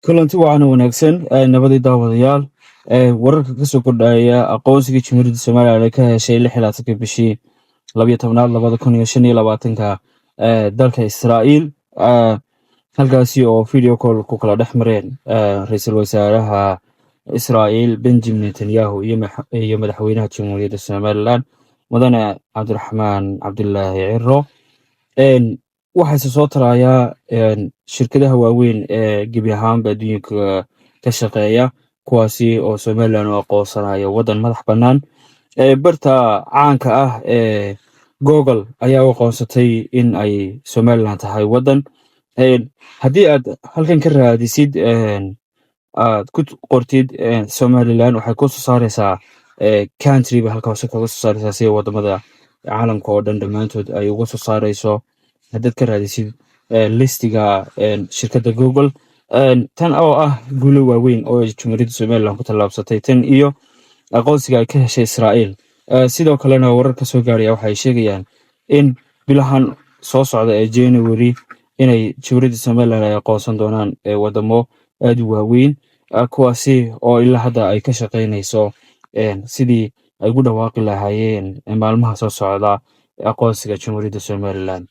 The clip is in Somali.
kulanti wacan wanaagsan nabadii daawadayaal wararka kasoo kordhaya aqoonsiga jumhuuriyadda Soomaaliya ka heshay 16 bishii 12 2025 dalka Israa'iil halkaasi oo video call ku kala dhex mareen ra'iisul wasaaraha Israa'iil Benjamin Netanyahu iyo madaxweynaha Jamhuuriyadda Soomaaliland mudane Cabdiraxmaan Cabdilaahi Ciro waxaa soo taraaya shirkadaha waaweyn ee gebi ahaanba adduunka ka shaqeeya kuwaasi oo Soomaaliland u aqoonsanaya wadan madax bannaan barta caanka ah ee Google ayaa u aqoonsatay in ay Soomaaliland tahay wadan haddii aad halkan ka raadisid aad ku qortid Soomaaliland waxay ku soo saaraysaa country ba halkaas kaga soo saaraysaa si wadamada caalamka oo dhan dhamaantood ay uga soo saarayso haddaad ka raadisid listiga shirkadda Google tan oo ah guulo waaweyn oo Jamhuuriyadda Soomaaliland ku tallaabsatay tan iyo aqoonsiga ay ka heshay Israa'iil sidoo kalena wararka soo gaaraya waxay sheegayaan in bilahan soo socda ee January inay Jamhuuriyadda Soomaaliland ay aqoonsan doonaan wadamo aad u waaweyn kuwaasi oo ilaa hadda ay ka shaqeynayso sidii ay ugu dhawaaqi lahaayeen maalmaha soo socda aqoonsiga Jamhuuriyadda Soomaaliland